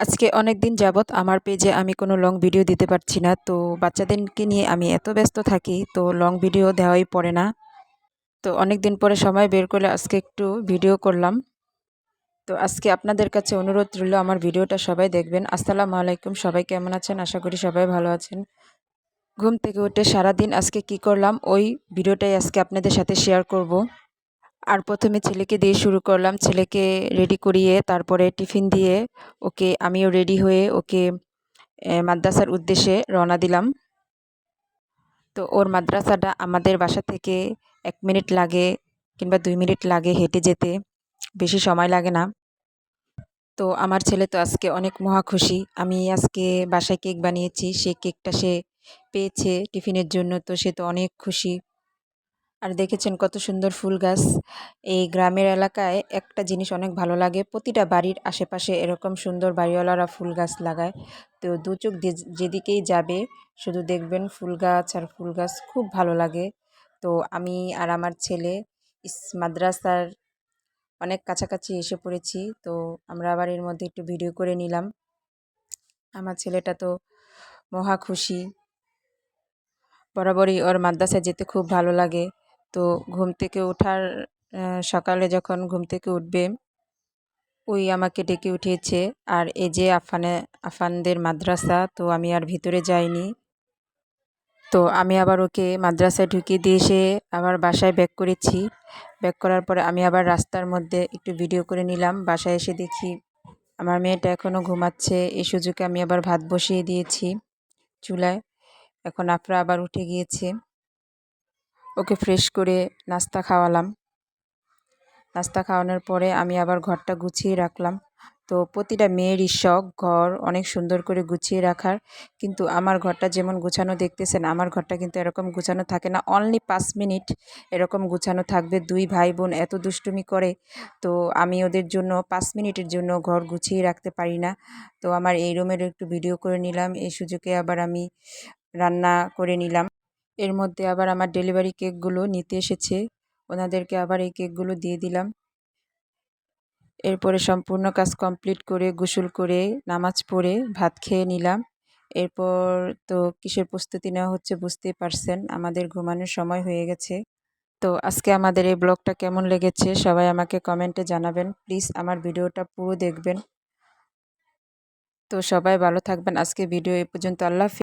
আজকে অনেক দিন যাবৎ আমার পেজে আমি কোনো লং ভিডিও দিতে পারছি না। তো বাচ্চাদেরকে নিয়ে আমি এত ব্যস্ত থাকি, তো লং ভিডিও দেওয়াই পড়ে না। তো অনেক দিন পরে সময় বের করে আজকে একটু ভিডিও করলাম। তো আজকে আপনাদের কাছে অনুরোধ রইল, আমার ভিডিওটা সবাই দেখবেন। আসসালামু আলাইকুম, সবাই কেমন আছেন? আশা করি সবাই ভালো আছেন। ঘুম থেকে উঠে সারাদিন আজকে কি করলাম, ওই ভিডিওটাই আজকে আপনাদের সাথে শেয়ার করব। আর প্রথমে ছেলেকে দিয়ে শুরু করলাম। ছেলেকে রেডি করিয়ে তারপরে টিফিন দিয়ে আমিও রেডি হয়ে ওকে মাদ্রাসার উদ্দেশ্যে রওনা দিলাম। তো ওর মাদ্রাসাটা আমাদের বাসা থেকে ১ মিনিট লাগে কিংবা ২ মিনিট লাগে হেঁটে যেতে, বেশি সময় লাগে না। তো আমার ছেলে তো আজকে অনেক মহা খুশি। আমি আজকে বাসায় কেক বানিয়েছি, সেই কেকটা সে পেয়েছে টিফিনের জন্য, তো সে তো অনেক খুশি। আর দেখেছেন কত সুন্দর ফুল গাছ। এই গ্রামের এলাকায় একটা জিনিস অনেক ভালো লাগে, প্রতিটা বাড়ির আশেপাশে এরকম সুন্দর বাড়িওয়ালারা ফুল গাছ লাগায়। তো দু চোখ যেদিকেই যাবে শুধু দেখবেন ফুল গাছ আর ফুল গাছ, খুব ভালো লাগে। তো আমি আর আমার ছেলে মাদ্রাসার অনেক কাছাকাছি এসে পড়েছি। তো আমরা আবার এর মধ্যে একটু ভিডিও করে নিলাম। আমার ছেলেটা তো মহা খুশি। বরাবরই ওর মাদ্রাসায় যেতে খুব ভালো লাগে। তো ঘুম থেকে ওঠার সকালে যখন ঘুম থেকে উঠবে, ওই আমাকে ডেকে উঠিয়েছে। আর এই যে আফানদের মাদ্রাসা, তো আমি আর ভিতরে যাইনি। তো আমি আবার ওকে মাদ্রাসায় ঢুকিয়ে দিয়ে এসে আবার বাসায় ব্যাক করেছি। ব্যাক করার পরে আমি আবার রাস্তার মধ্যে একটু ভিডিও করে নিলাম। বাসায় এসে দেখি আমার মেয়েটা এখনও ঘুমাচ্ছে। এই সুযোগে আমি আবার ভাত বসিয়ে দিয়েছি চুলায়। এখন আফরা আবার উঠে গিয়েছে। ওকে ফ্রেশ করে নাস্তা খাওয়ালাম। নাস্তা খাওয়ানোর পরে আমি আবার ঘরটা গুছিয়ে রাখলাম। তো প্রতিটা মেয়েরই শখ ঘর অনেক সুন্দর করে গুছিয়ে রাখার, কিন্তু আমার ঘরটা যেমন গুছানো দেখতেছেন, আমার ঘরটা কিন্তু এরকম গুছানো থাকে না। অনলি 5 মিনিট এরকম গুছানো থাকবে। 2 ভাই বোন এত দুষ্টুমি করে, তো আমি ওদের জন্য 5 মিনিটের জন্য ঘর গুছিয়ে রাখতে পারি না। তো আমার এই রুমের একটু ভিডিও করে নিলাম। এই সুযোগে আবার আমি রান্না করে নিলাম। এর মধ্যে আবার আমার ডেলিভারি কেকগুলো নিতে এসেছে, ওনাদেরকে আবার এই কেকগুলো দিয়ে দিলাম। এরপরে সম্পূর্ণ কাজ কমপ্লিট করে গোসল করে নামাজ পড়ে ভাত খেয়ে নিলাম। এরপর তো কিসের প্রস্তুতি নেওয়া হচ্ছে বুঝতেই পারছেন, আমাদের ঘুমানোর সময় হয়ে গেছে। তো আজকে আমাদের এই ব্লগটা কেমন লেগেছে সবাই আমাকে কমেন্টে জানাবেন। প্লিজ আমার ভিডিওটা পুরো দেখবেন। তো সবাই ভালো থাকবেন। আজকে ভিডিও এ পর্যন্ত। আল্লাহ হাফেজ।